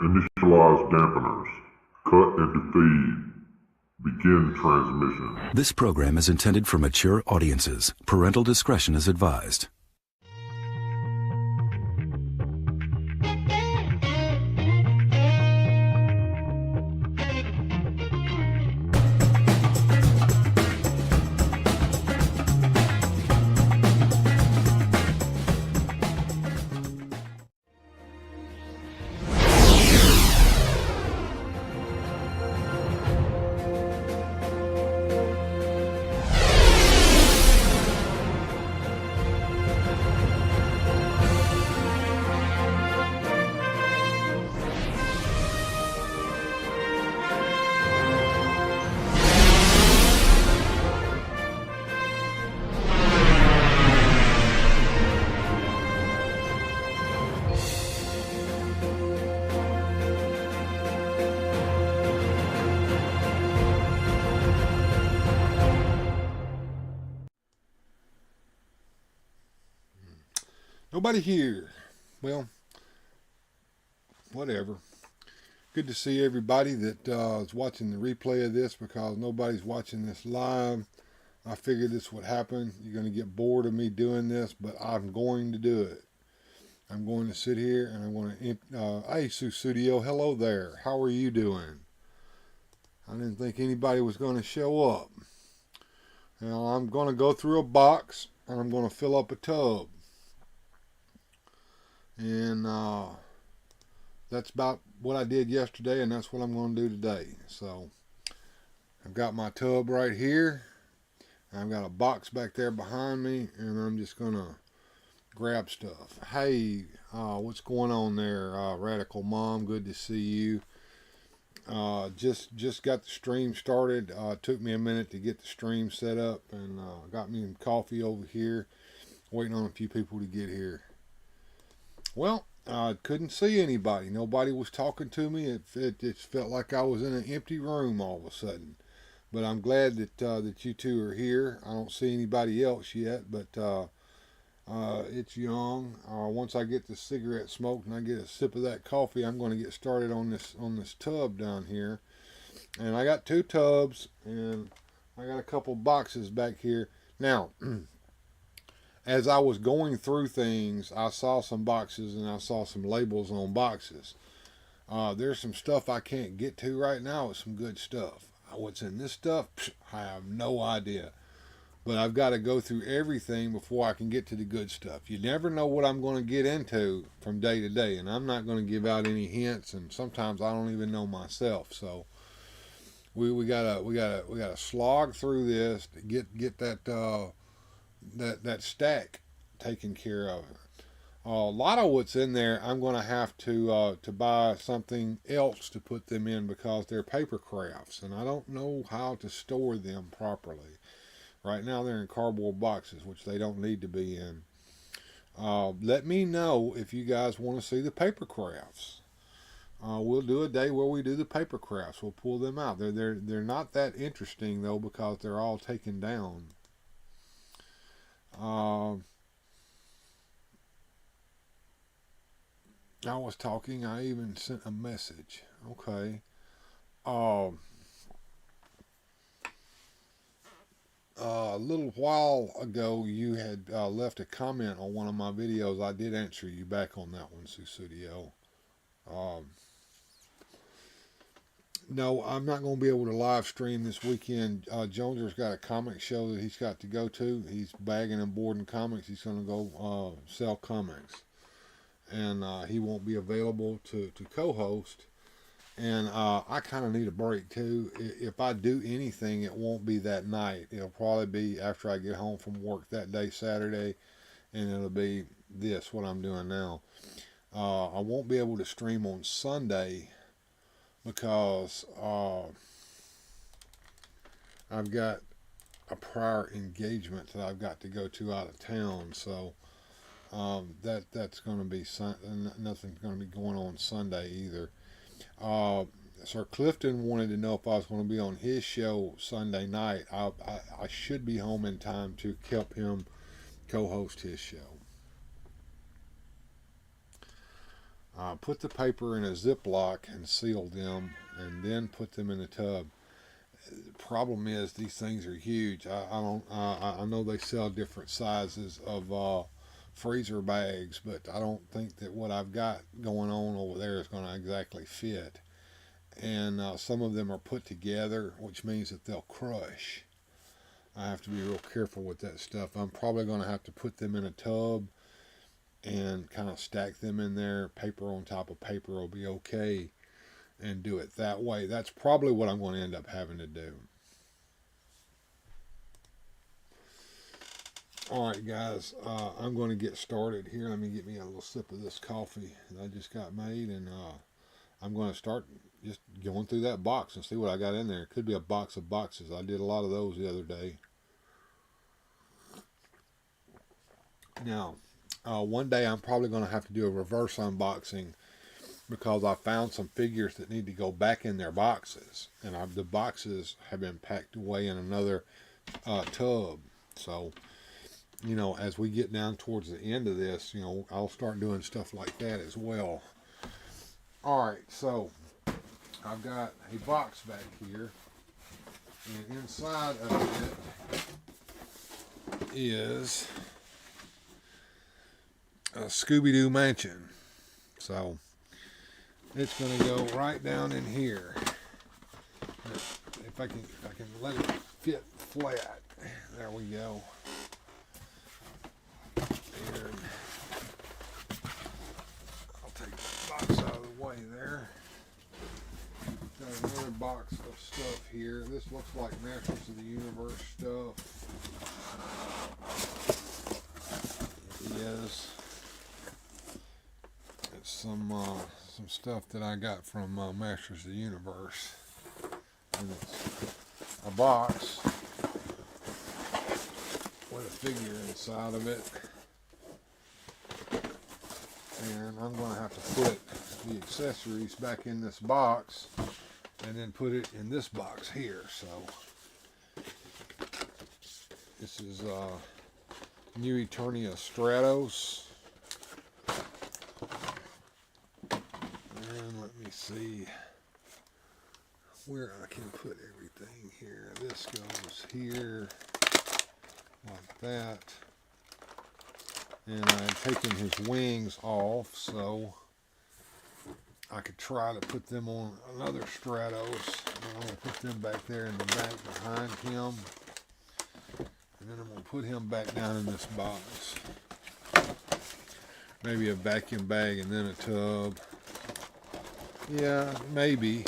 Initialize dampeners. Cut into feed. Begin transmission. This program is intended for mature audiences. Parental discretion is advised. Nobody here. Well, whatever. Good to see everybody that is watching the replay of this, because nobody's watching this live. I figured this would happen. You're going to get bored of me doing this, but I'm going to do it. I'm going to sit here and I'm going to... hey, Studio, hello there. How are you doing? I didn't think anybody was going to show up. Now, I'm going to go through a box and I'm going to fill up a tub. And that's about what I did yesterday, and that's what I'm going to do today. So I've got my tub right here. I've got a box back there behind me, and I'm just going to grab stuff. Hey, what's going on there, Radical Mom? Good to see you. Just got the stream started. Took me a minute to get the stream set up, and got me some coffee over here. Waiting on a few people to get here. Well, I couldn't see anybody. Nobody was talking to me. It felt like I was in an empty room all of a sudden. But I'm glad that you two are here. I don't see anybody else yet, but it's young. Once I get the cigarette smoked and I get a sip of that coffee, I'm going to get started on this tub down here. And I got 2 tubs, and I got a couple boxes back here. Now, as I was going through things, I saw some boxes and I saw some labels on boxes. There's some stuff I can't get to right now. It's some good stuff. What's in this stuff? I have no idea. But I've got to go through everything before I can get to the good stuff. You never know what I'm going to get into from day to day, and I'm not going to give out any hints. And sometimes I don't even know myself. So we gotta slog through this to get that stack taken care of. A lot of what's in there, I'm going to have to buy something else to put them in, because they're paper crafts, and I don't know how to store them properly. Right now they're in cardboard boxes, which they don't need to be in. Let me know if you guys want to see the paper crafts. We'll do a day where we do the paper crafts. We'll pull them out. They're not that interesting though, because they're all taken down. I was talking, I even sent a message. Okay. A little while ago, you had left a comment on one of my videos. I did answer you back on that one, Studio. No, I'm not going to be able to live stream this weekend. Joneser's got a comic show that he's got to go to. He's bagging and boarding comics. He's going to go sell comics. And he won't be available to co-host. And I kind of need a break too. If I do anything, it won't be that night. It'll probably be after I get home from work that day, Saturday. And it'll be what I'm doing now. I won't be able to stream on Sunday, because I've got a prior engagement that I've got to go to out of town. So that's going to be nothing's going to be going on Sunday either. Sir Clifton wanted to know if I was going to be on his show Sunday night. I should be home in time to help him co-host his show. put the paper in a Ziploc and seal them, and then put them in the tub. The problem is these things are huge. I know they sell different sizes of freezer bags, but I don't think that what I've got going on over there is going to exactly fit. And some of them are put together, which means that they'll crush. I have to be real careful with that stuff. I'm probably going to have to put them in a tub and kind of stack them in there. Paper on top of paper will be okay, and do it that way. That's probably what I'm going to end up having to do. Alright guys, I'm going to get started here. Let me get me a little sip of this coffee that I just got made, and I'm going to start just going through that box and see what I got in there. It could be a box of boxes. I did a lot of those the other day. Now, one day I'm probably going to have to do a reverse unboxing, because I found some figures that need to go back in their boxes, and the boxes have been packed away in another tub. So, you know, as we get down towards the end of this, you know, I'll start doing stuff like that as well. Alright, so I've got a box back here, and inside of it is a Scooby-Doo mansion. So it's going to go right down in here. If I can let it fit flat. There we go. And I'll take the box out of the way there. Got another box of stuff here. This looks like Masters of the Universe stuff. It is. It's some stuff that I got from Masters of the Universe. And it's a box with a figure inside of it. And I'm going to have to put the accessories back in this box and then put it in this box here. So this is New Eternia Stratos. And let me see where I can put everything here. This goes here like that. And I've taken his wings off, so I could try to put them on another Stratos. I'm going to put them back there in the back behind him. And then I'm going to put him back down in this box. Maybe a vacuum bag and then a tub. Yeah, maybe.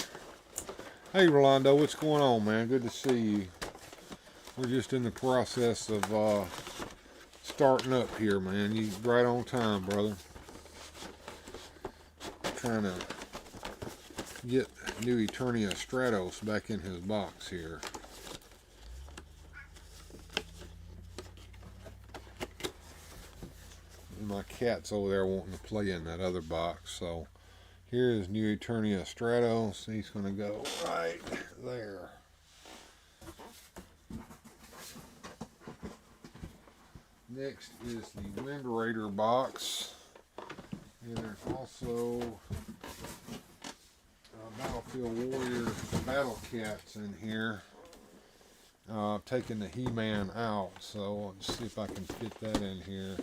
Hey Rolando, what's going on, man? Good to see you. We're just in the process of starting up here, man. You right on time, brother. Trying to get New Eternia Stratos back in his box here. And my cat's over there wanting to play in that other box, so here is New Eternia Stratos. He's going to go right there. Next is the Wind Raider box. And there's also Battlefield Warrior Battle Cats in here. I've taken the He-Man out, so let's see if I can fit that in here.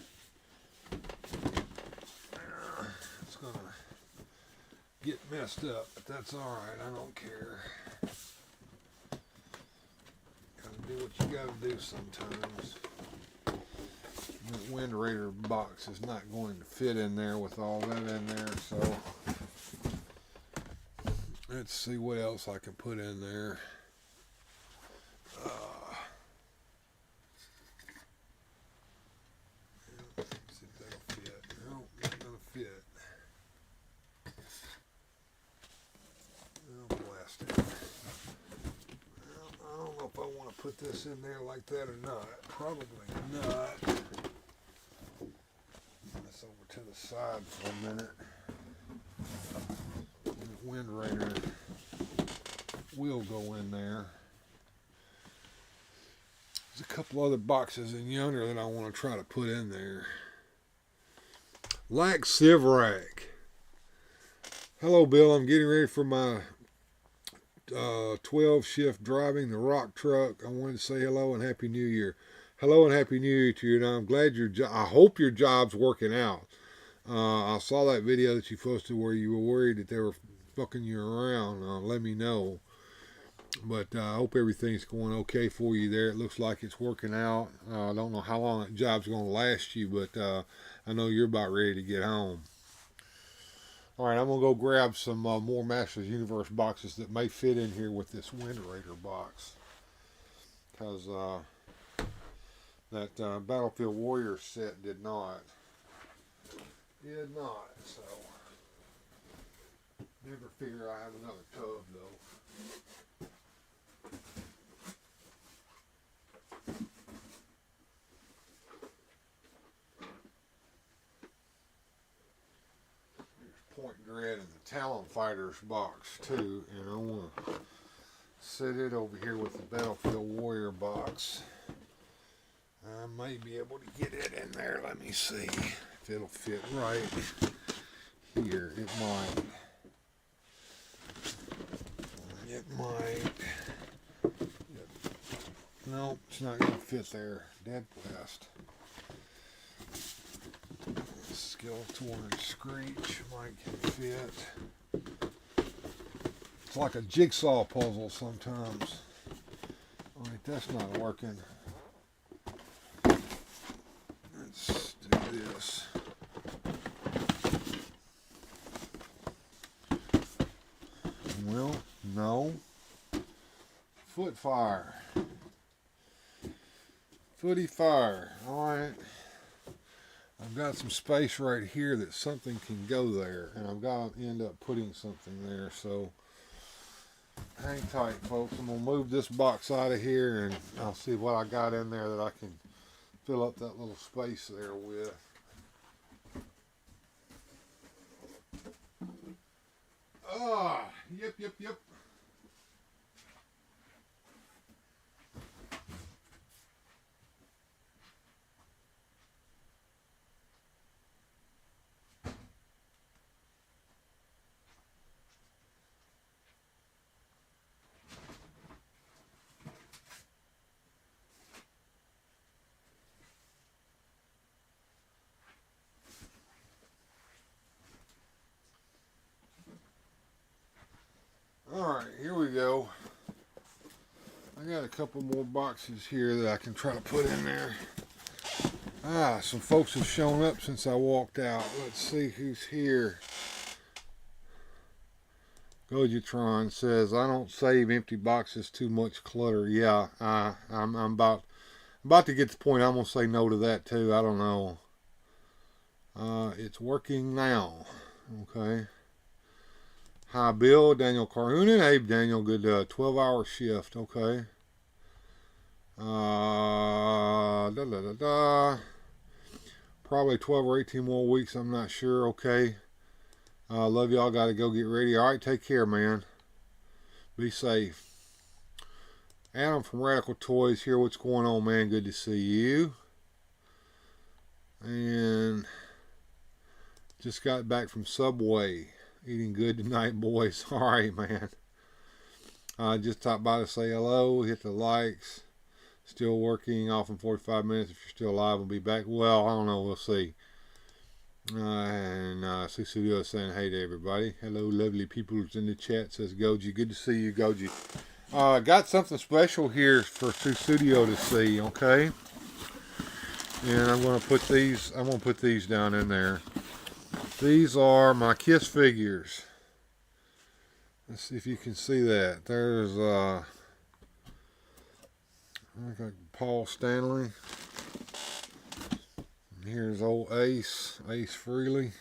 It's going to get messed up, but that's alright, I don't care. Gotta do what you gotta do sometimes. The Wind Raider box is not going to fit in there with all that in there, so let's see what else I can put in there. See if that'll fit. Nope, not gonna fit. Oh, blast it. Well, I don't know if I want to put this in there like that or not. Probably not. This over to the side for a minute. And the Wind Raider will go in there. There's a couple other boxes in yonder that I want to try to put in there. Lax Sivrak. Hello, Bill. I'm getting ready for my 12 shift driving the rock truck. I wanted to say hello and Happy New Year. Hello and Happy New Year to you. And I'm glad I hope your job's working out. I saw that video that you posted where you were worried that they were fucking you around. Let me know. But I hope everything's going okay for you there. It looks like it's working out. I don't know how long that job's going to last you, but I know you're about ready to get home. All right, I'm going to go grab some more Masters Universe boxes that may fit in here with this Wind Raider box. Because that Battlefield Warrior set did not. Did not, so. Never figure I have another tub, though. Point Dread and the Talon Fighters box too, and I want to set it over here with the Battlefield Warrior box. I may be able to get it in there. Let me see if it'll fit right here. It might. It might. Nope, it's not going to fit there. Dead blast. Skeletor and Screech might can fit. It's like a jigsaw puzzle sometimes. Alright, that's not working. Let's do this. Well, no. Foot fire. Footy fire. Alright. I've got some space right here that something can go there, and I've got to end up putting something there, so hang tight, folks. I'm going to move this box out of here, and I'll see what I got in there that I can fill up that little space there with. Yep. Alright, here we go. I got a couple more boxes here that I can try to put in there. Some folks have shown up since I walked out. Let's see who's here. Gojatron says, I don't save empty boxes, too much clutter. Yeah, I'm about to get to the point I'm going to say no to that too. I don't know. It's working now. Okay. Hi, Bill. Daniel Carhoonan. Hey, Daniel. Good 12-hour shift. Okay. Probably 12 or 18 more weeks. I'm not sure. Okay. Love y'all. Got to go get ready. All right. Take care, man. Be safe. Adam from Radical Toys here. What's going on, man? Good to see you. And just got back from Subway. Eating good tonight, boys. All right, man. Just stopped by to say hello. Hit the likes. Still working off in 45 minutes. If you're still alive, we'll be back. Well, I don't know. We'll see. And Susudio saying hey to everybody. Hello, lovely people in the chat. Says Goji. Good to see you, Goji. Got something special here for Susudio to see. Okay. And I'm going to put these. I'm going to put these down in there. These are my Kiss figures. Let's see if you can see that. There's like Paul Stanley. And here's old Ace Frehley.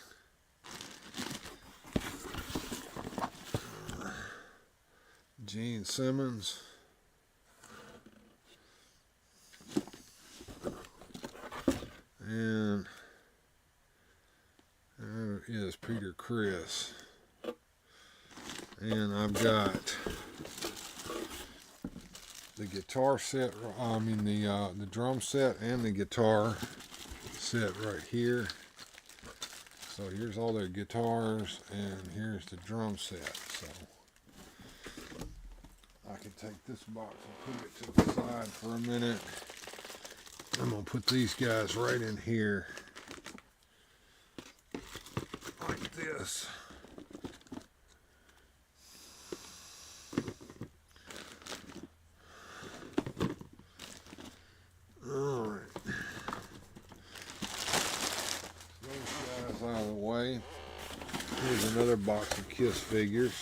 Gene Simmons. And there is Peter Criss. And I've got the guitar set, the drum set and the guitar set right here. So here's all their guitars, and here's the drum set. So I can take this box and put it to the side for a minute. I'm going to put these guys right in here, like this. Alright. Those guys out of the way. Here's another box of Kiss figures.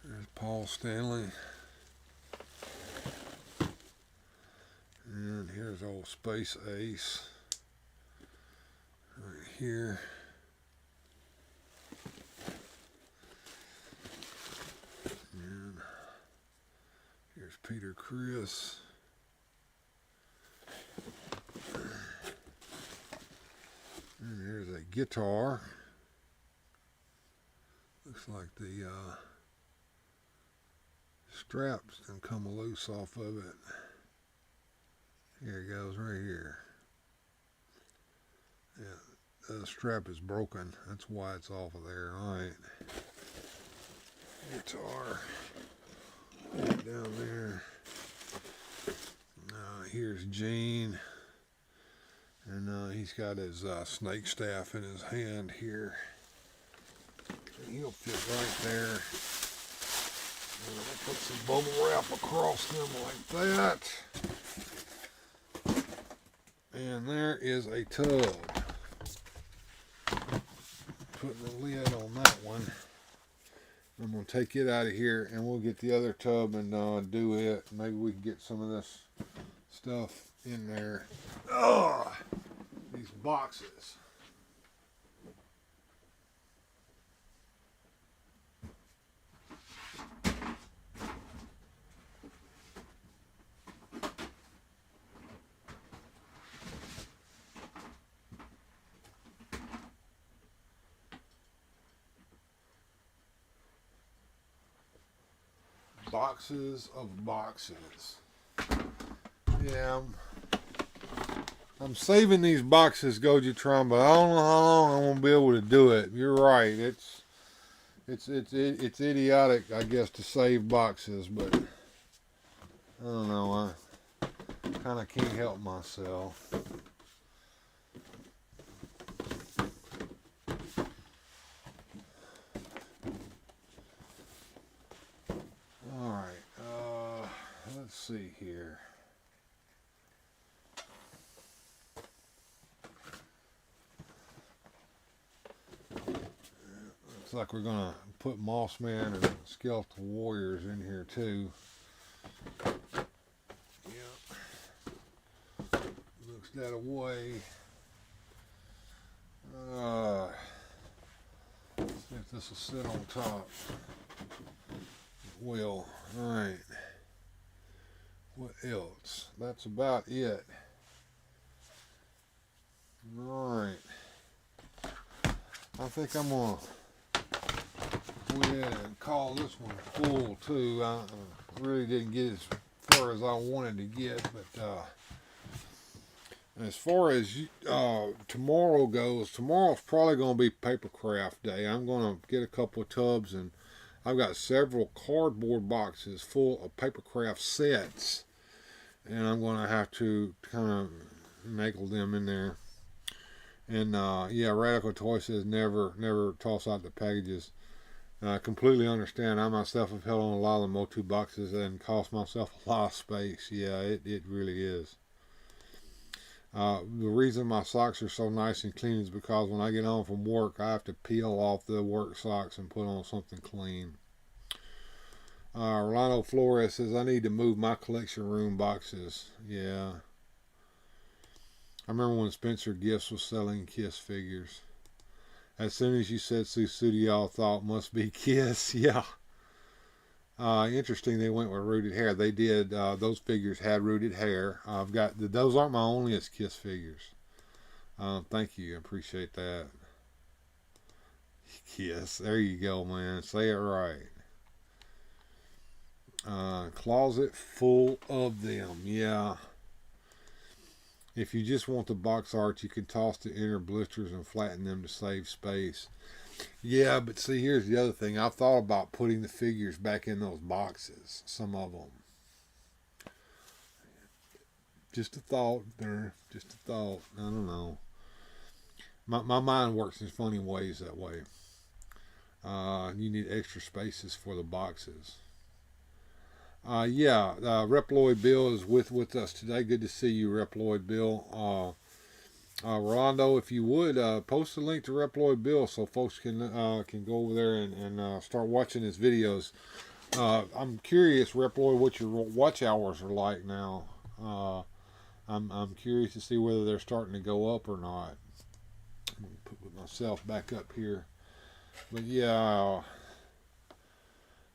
There's Paul Stanley. And here's old Space Ace. Right here. And here's Peter Criss. And here's a guitar. Looks like the straps can come loose off of it. Here it goes right here. Yeah, the strap is broken. That's why it's off of there. Alright. Guitar. Down there. Here's Gene. And he's got his snake staff in his hand here. And he'll fit right there. And I'll put some bubble wrap across them like that. And there is a tub. Putting the lid on that one. I'm going to take it out of here and we'll get the other tub and do it. Maybe we can get some of this stuff in there. Ugh! These boxes. Boxes of boxes. Yeah, I'm saving these boxes, Gojitron, but I don't know how long I'm gonna be able to do it. You're right. It's idiotic, I guess, to save boxes, but I don't know. I kind of can't help myself. All right. Let's see here. Looks like we're gonna put Moss Man and Skeletal Warriors in here too. Yep. Looks that away. See if this will sit on top. It will. Alright. What else? That's about it. Alright. I think I'm going to go ahead and call this one full too. I really didn't get as far as I wanted to get, but as far as tomorrow goes, tomorrow's probably going to be paper craft day. I'm going to get a couple of tubs, and I've got several cardboard boxes full of paper craft sets, and I'm going to have to kind of nail them in there. And yeah, Radical Toy says never toss out the packages. I completely understand. I myself have held on a lot of the Motu boxes and cost myself a lot of space. Yeah, it really is. The reason my socks are so nice and clean is because when I get home from work, I have to peel off the work socks and put on something clean. Rolando Flores says, I need to move my collection room boxes. Yeah. I remember when Spencer Gifts was selling Kiss figures. As soon as you said Susudi, y'all thought must be Kiss. Yeah. Interesting they went with rooted hair. They did. Those figures had rooted hair. I've got those aren't my onlyest Kiss figures. Thank you. I appreciate that. Kiss. There you go, man. Say it right. Closet full of them. Yeah. If you just want the box art, you can toss the inner blisters and flatten them to save space. Yeah, but see, here's the other thing. I've thought about putting the figures back in those boxes. Some of them. Just a thought there. Just a thought. I don't know. My mind works in funny ways that way. You need extra spaces for the boxes. Reploid Bill is with us today. Good to see you, Reploid Bill. Rolando, if you would post a link to Reploid Bill so folks can go over there and start watching his videos. I'm curious, Reploid, what your watch hours are like now. I'm curious to see whether they're starting to go up or not. I'm gonna put myself back up here, but yeah,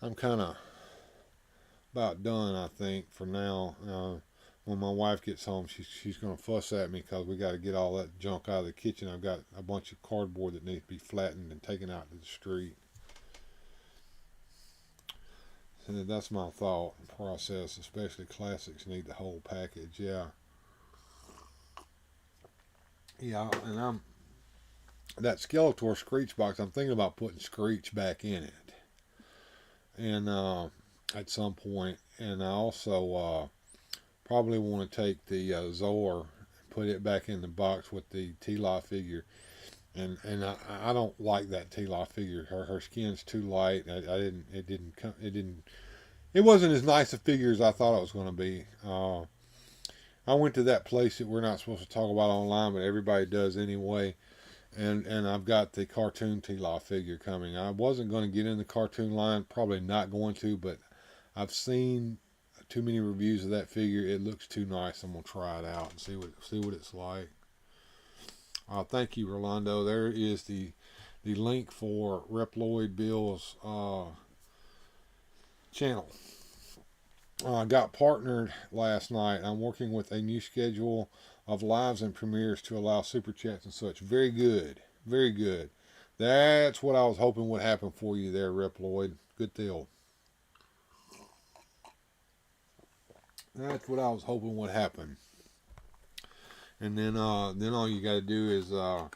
I'm kind of about done, I think, for now. When my wife gets home, she's gonna fuss at me because we got to get all that junk out of the kitchen. I've got a bunch of cardboard that needs to be flattened and taken out to the street. And that's my thought process. Especially classics need the whole package. Yeah. And that Skeletor Screech box. I'm thinking about putting Screech back in it, and at some point. And I also probably want to take the Zor and put it back in the box with the T-Law figure. And I don't like that T-Law figure. Her skin's too light. It wasn't as nice a figure as I thought it was going to be. I went to that place that we're not supposed to talk about online, but everybody does anyway. And I've got the cartoon T-Law figure coming. I wasn't going to get in the cartoon line, probably not going to, but I've seen too many reviews of that figure. It looks too nice. I'm gonna try it out and see what it's like. Thank you, Rolando. There is the link for Reploid Bill's channel. I got partnered last night. I'm working with a new schedule of lives and premieres to allow super chats and such. Very good. Very good. That's what I was hoping would happen for you there, Reploid. Good deal. That's what I was hoping would happen. And then all you got to do is I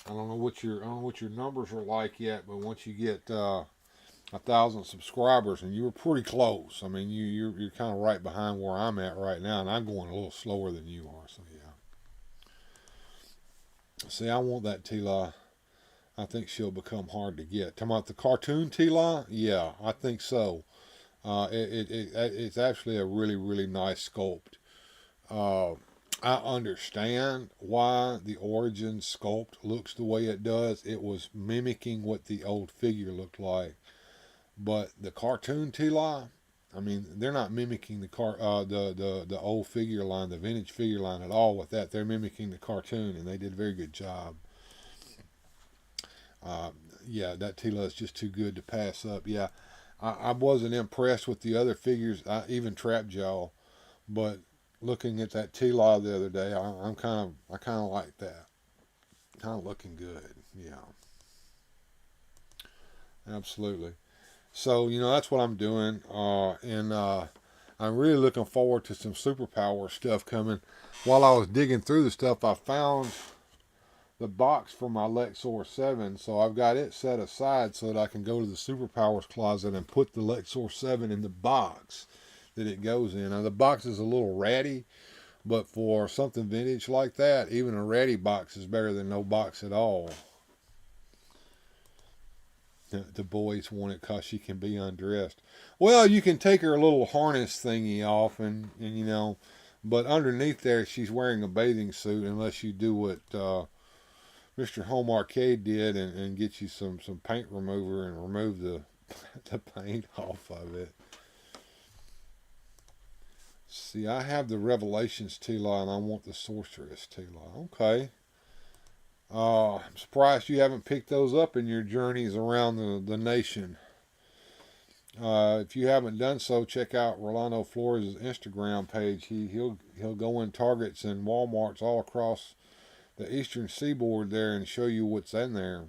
don't know what your numbers are like yet, but once you get 1,000 subscribers, and you were pretty close. I mean, you're kind of right behind where I'm at right now, and I'm going a little slower than you are. So yeah. See, I want that T-Law. I think she'll become hard to get. Talking about the cartoon T-Law, yeah, I think so. It's actually a really, really nice sculpt. I understand why the Origin sculpt looks the way it does. It was mimicking what the old figure looked like. But the cartoon T-Law, I mean, they're not mimicking the old figure line, the vintage figure line at all with that. They're mimicking the cartoon, and they did a very good job. Yeah, that T-Law is just too good to pass up. Yeah, I wasn't impressed with the other figures, even Trapjaw, but looking at that T-Law the other day, I kind of like that. Kind of looking good. Yeah, absolutely. So, that's what I'm doing. And I'm really looking forward to some superpower stuff coming. While I was digging through the stuff, I found the box for my Lexor 7. So I've got it set aside so that I can go to the superpowers closet and put the Lexor 7 in the box that it goes in. Now, the box is a little ratty, but for something vintage like that, even a ratty box is better than no box at all. The boys want it because she can be undressed. Well, you can take her little harness thingy off, and but underneath there she's wearing a bathing suit, unless you do what Mr. Home Arcade did and get you some paint remover and remove the paint off of it. See, I have the Revelations T-Law, and I want the Sorceress T-Law. Okay. I'm surprised you haven't picked those up in your journeys around the nation. If you haven't done so, check out Rolando Flores' Instagram page. He'll go in Targets and Walmarts all across the eastern seaboard there and show you what's in there.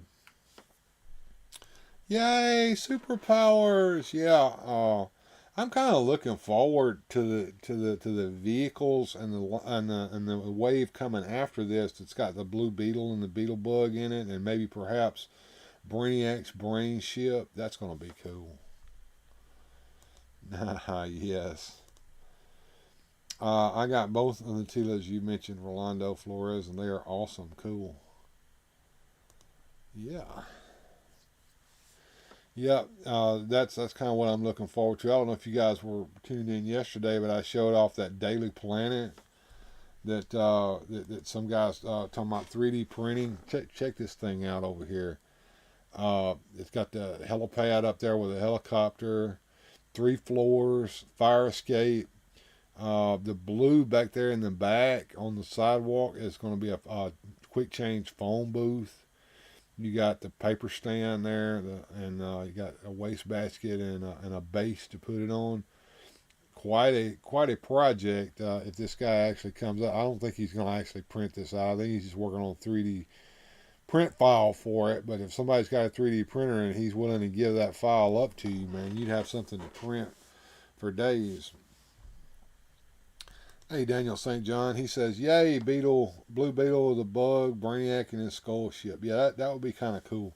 Yay, superpowers! Yeah, I'm kind of looking forward to the vehicles and the wave coming after this. It's got the Blue Beetle and the Beetle Bug in it, and maybe perhaps Brainiac's Brain Ship. That's gonna be cool. Yes. I got both of the Tilas you mentioned, Rolando Flores, and they are awesome. Cool. Yeah. Yeah, that's kind of what I'm looking forward to. I don't know if you guys were tuned in yesterday, but I showed off that Daily Planet that some guys talking about 3D printing. Check this thing out over here. It's got the helipad up there with a helicopter, 3 floors, fire escape. The blue back there in the back on the sidewalk is going to be a quick change phone booth. You got the paper stand there, and you got a wastebasket and a base to put it on. Quite a project. If this guy actually comes up, I don't think he's going to actually print this out. I think he's just working on a 3D print file for it. But if somebody's got a 3D printer and he's willing to give that file up to you, man, you'd have something to print for days. Hey, Daniel St. John, he says, "Yay, Beetle, Blue Beetle, the Bug, Brainiac, and his Skull Ship." Yeah, that would be kind of cool.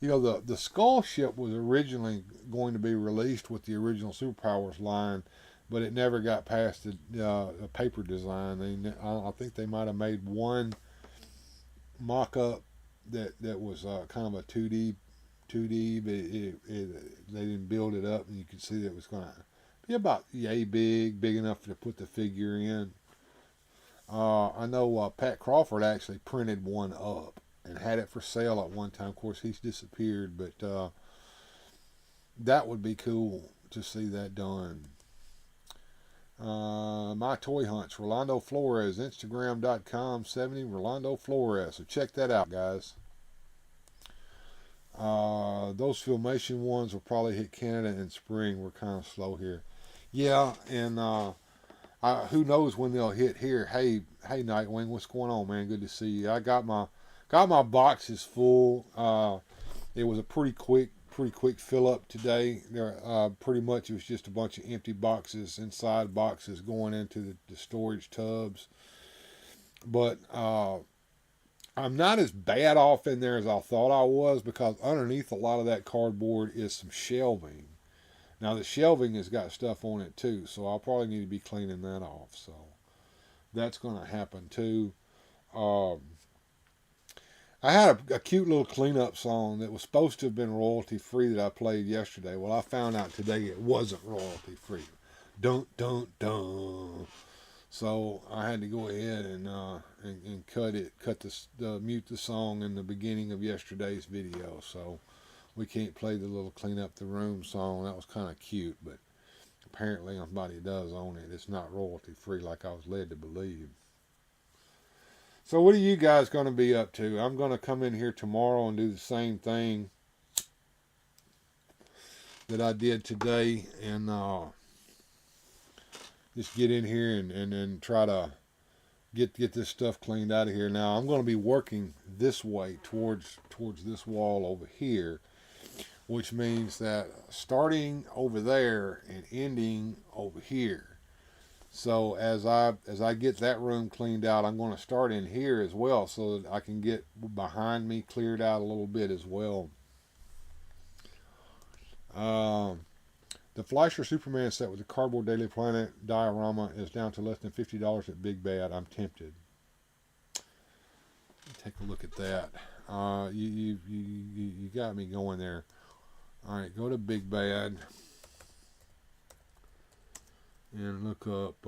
You know, the Skull Ship was originally going to be released with the original Superpowers line, but it never got past the paper design. I think they might have made one mock-up that was kind of a 2D, but they didn't build it up, and you could see that it was going to be about yay big enough to put the figure in. I know Pat Crawford actually printed one up and had it for sale at one time. Of course, he's disappeared, but that would be cool to see that done. My Toy Hunts, Rolando Flores, Instagram.com 70 Rolando Flores. So check that out, guys. Those Filmation ones will probably hit Canada in spring. We're kind of slow here. Yeah, and who knows when they'll hit here. Hey, Nightwing, what's going on, man? Good to see you. I got my boxes full. It was a pretty quick fill up today. There, pretty much it was just a bunch of empty boxes, inside boxes going into the storage tubs. But I'm not as bad off in there as I thought I was, because underneath a lot of that cardboard is some shelving. Now the shelving has got stuff on it too, so I'll probably need to be cleaning that off. So that's going to happen too. I had a cute little cleanup song that was supposed to have been royalty free that I played yesterday. Well, I found out today it wasn't royalty free. Dun dun dun. So I had to go ahead and mute the song in the beginning of yesterday's video. So we can't play the little clean up the room song. That was kind of cute, but apparently somebody does own it. It's not royalty free like I was led to believe. So what are you guys going to be up to? I'm going to come in here tomorrow and do the same thing that I did today, and just get in here and try to get this stuff cleaned out of here. Now I'm going to be working this way towards this wall over here, which means that starting over there and ending over here. So as I get that room cleaned out, I'm going to start in here as well, so that I can get behind me cleared out a little bit as well. The Fleischer Superman set with the cardboard Daily Planet diorama is down to less than $50 at Big Bad. I'm tempted. Take a look at that. You got me going there. All right, go to Big Bad and look up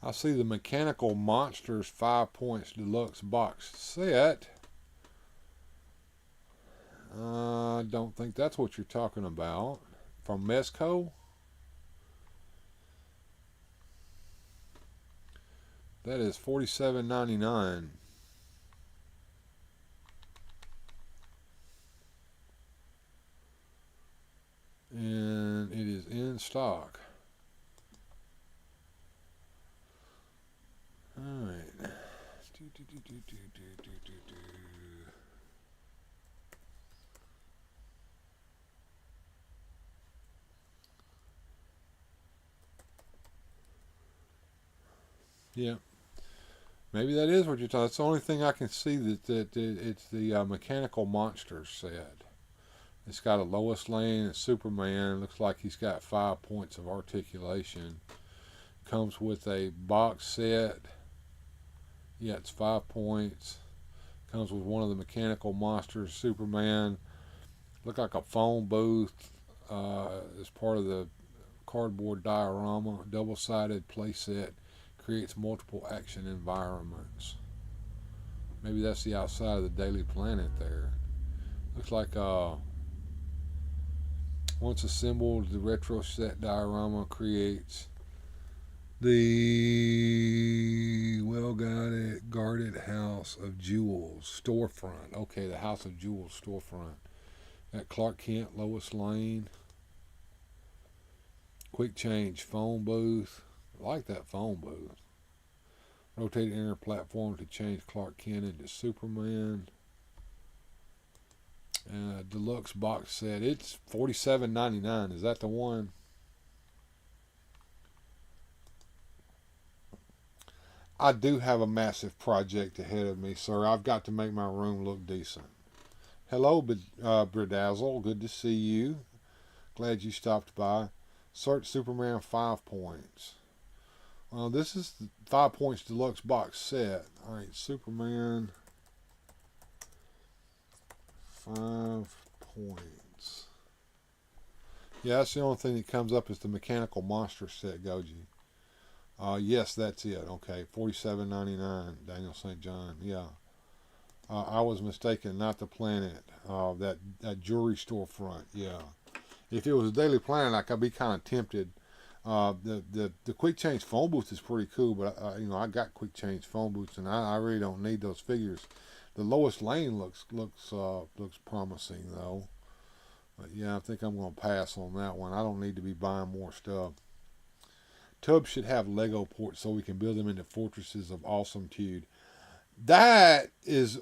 I see the Mechanical Monsters 5 points deluxe box set. I don't think that's what you're talking about. From Mezco? That is $47.99. And it is in stock. Alright. Yeah. Maybe that is what you're talking. That's the only thing I can see that it's the Mechanical Monsters set. It's got a Lois Lane and Superman. It looks like he's got 5 points of articulation. Comes with a box set. Yeah, it's 5 points. Comes with one of the Mechanical Monsters, Superman. Look like a phone booth as part of the cardboard diorama. Double-sided playset. Creates multiple action environments. Maybe that's the outside of the Daily Planet there. Looks like once assembled, the retro set diorama creates the well-guarded House of Jewels storefront. Okay, the House of Jewels storefront. Got Clark Kent, Lois Lane. Quick change phone booth. I like that phone booth. Rotate inner platform to change Clark Kent into Superman. Deluxe box set. It's $47.99. Is that the one? I do have a massive project ahead of me, sir. I've got to make my room look decent. Hello, Bedazzle. Good to see you. Glad you stopped by. Search Superman 5 points. This is the 5 points deluxe box set. Alright, Superman 5 points. Yeah, that's the only thing that comes up is the Mechanical Monster set, Goji. Yes, that's it. Okay, $47.99. Daniel St. John. Yeah. I was mistaken. Not the Planet. That jewelry storefront. Yeah. If it was a Daily Planet, I could be kind of tempted. The quick change phone booth is pretty cool, but I got quick change phone booths, and I really don't need those figures. The Lois Lane looks promising though. But yeah, I think I'm gonna pass on that one. I don't need to be buying more stuff. Tubs should have Lego ports so we can build them into fortresses of awesome-tude. That is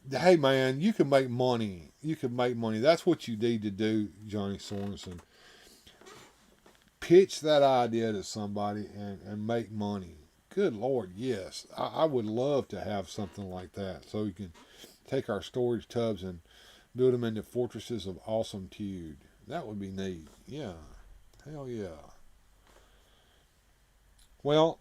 hey man, you can make money. You can make money. That's what you need to do, Johnny Sorensen. Pitch that idea to somebody and make money. Good Lord, yes. I would love to have something like that. So we can take our storage tubs and build them into fortresses of awesome-tude. That would be neat. Yeah. Hell yeah. Well,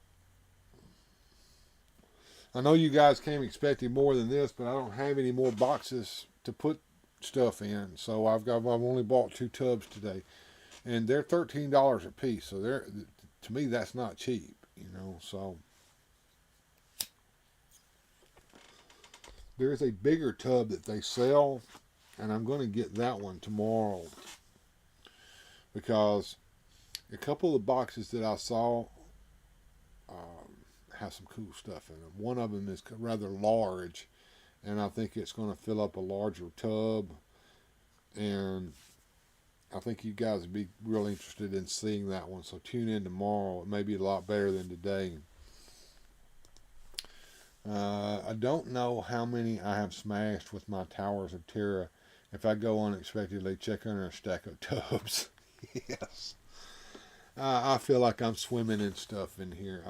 I know you guys came expecting more than this, but I don't have any more boxes to put stuff in. So I've only bought 2 tubs today. And they're $13 a piece, so to me that's not cheap, So there's a bigger tub that they sell, and I'm going to get that one tomorrow because a couple of the boxes that I saw have some cool stuff in them. One of them is rather large, and I think it's going to fill up a larger tub, and I think you guys would be real interested in seeing that one, so tune in tomorrow. It may be a lot better than today. I don't know how many I have smashed with my Towers of Terror. If I go unexpectedly, check under a stack of tubs. Yes. I feel like I'm swimming in stuff in here.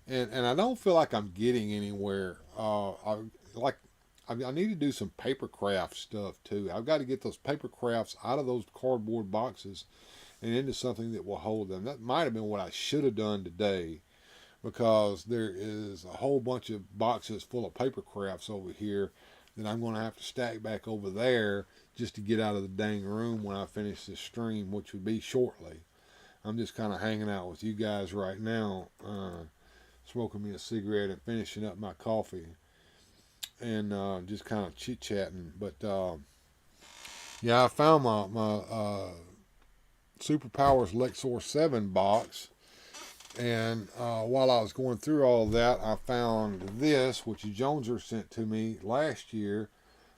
And I don't feel like I'm getting anywhere. I need to do some paper craft stuff too. I've got to get those paper crafts out of those cardboard boxes and into something that will hold them. That might have been what I should have done today, because there is a whole bunch of boxes full of paper crafts over here that I'm going to have to stack back over there just to get out of the dang room when I finish this stream, which would be shortly. I'm just kind of hanging out with you guys right now, smoking me a cigarette and finishing up my coffee, and just kind of chit-chatting. But yeah, I found my Superpowers Lexor 7 box, and while I was going through all that, I found this, which Joneser sent to me last year,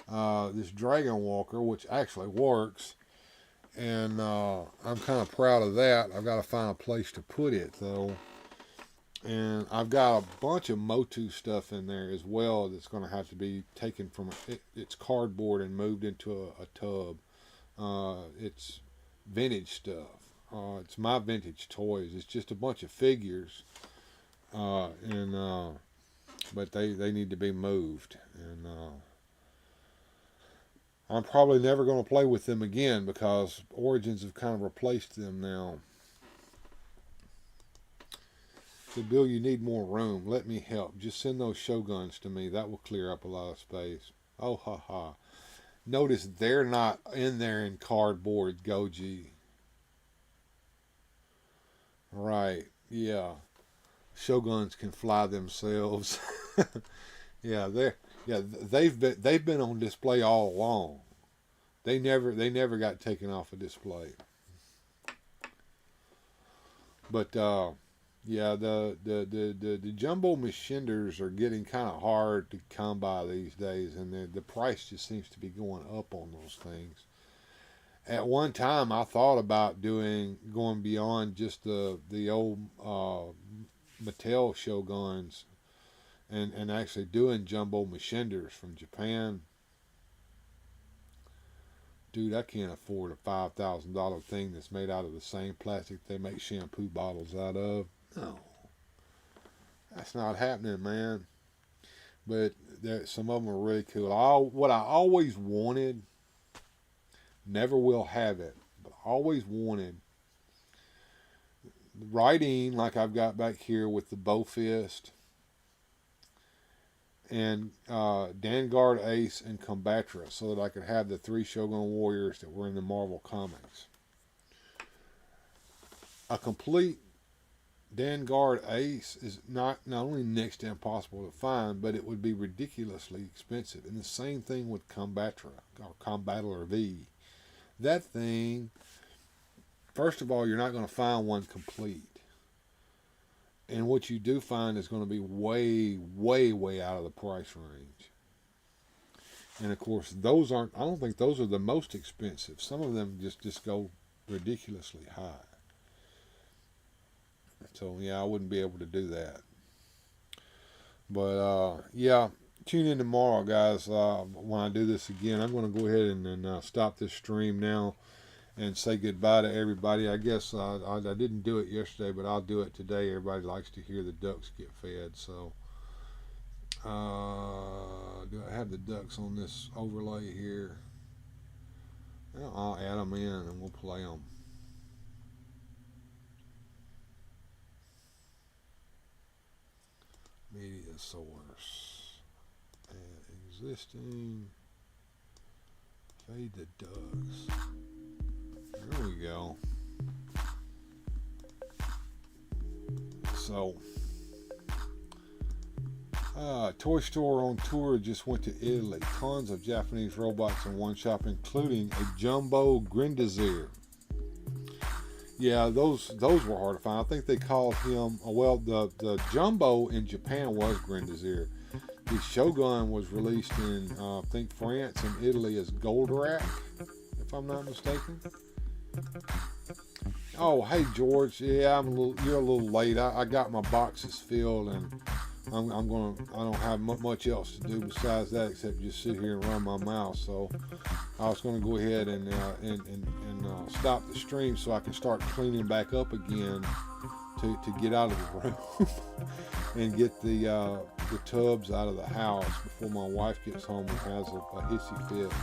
this Dragon Walker, which actually works, And I'm kind of proud of that. I've got to find a place to put it though. And I've got a bunch of Motu stuff in there as well that's going to have to be taken from its cardboard and moved into a tub. It's vintage stuff. It's my vintage toys. It's just a bunch of figures, but they need to be moved. And I'm probably never going to play with them again because Origins have kind of replaced them now. So Bill, you need more room. Let me help. Just send those Shoguns to me. That will clear up a lot of space. Oh, ha, ha. Notice they're not in there in cardboard, Goji. Right. Yeah. Shoguns can fly themselves. Yeah, they've been on display all along. They never got taken off a display. But yeah, the jumbo machinders are getting kind of hard to come by these days, and the price just seems to be going up on those things. At one time, I thought about going beyond just the old Mattel Shoguns and actually doing jumbo machinders from Japan. Dude, I can't afford a $5,000 thing that's made out of the same plastic they make shampoo bottles out of. No, that's not happening, man. But some of them are really cool. What I always wanted, never will have it, but always wanted, writing like I've got back here with the bow fist, and Vanguard Ace and Combatra, so that I could have the 3 Shogun warriors that were in the Marvel comics. A complete Vanguard Ace is not only next to impossible to find, but it would be ridiculously expensive. And the same thing with Combatra, or Combattler V. That thing, first of all, you're not going to find one complete. And what you do find is going to be way, way, way out of the price range. And of course, I don't think those are the most expensive. Some of them just go ridiculously high. So yeah, I wouldn't be able to do that. But yeah, tune in tomorrow, guys. When I do this again, I'm going to go ahead and stop this stream now and say goodbye to everybody. I guess I didn't do it yesterday, but I'll do it today. Everybody likes to hear the ducks get fed. So do I have the ducks on this overlay here? Well, I'll add them in and we'll play them. Media source. Add existing. Fade the ducks. There we go. So, Toy Store on Tour just went to Italy. Tons of Japanese robots in one shop, including a jumbo Grenadier. Yeah, those were hard to find. I think they called him, well, the jumbo in Japan was Grenadier. The Shogun was released in, I think, France and Italy as Goldrack, if I'm not mistaken. Oh, hey George. Yeah, you're a little late. I got my boxes filled, and I don't have much else to do besides that except just sit here and run my mouth. So I was going to go ahead and stop the stream so I can start cleaning back up again to get out of the room and get the tubs out of the house before my wife gets home and has a hissy fit.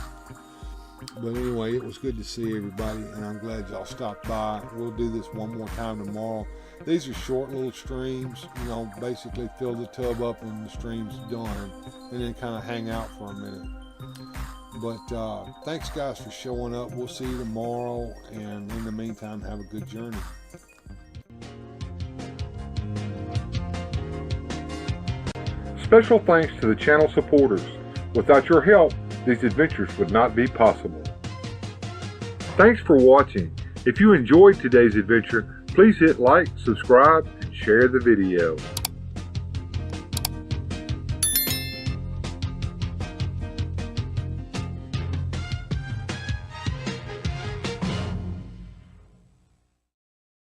But anyway, it was good to see everybody, and I'm glad y'all stopped by. We'll do this one more time tomorrow. These are short little streams, basically fill the tub up when the stream's done, and then kind of hang out for a minute. But thanks guys for showing up. We'll see you tomorrow, and in the meantime, have a good journey. Special thanks to the channel supporters. Without your help, these adventures would not be possible. Thanks for watching. If you enjoyed today's adventure, please hit like, subscribe, and share the video.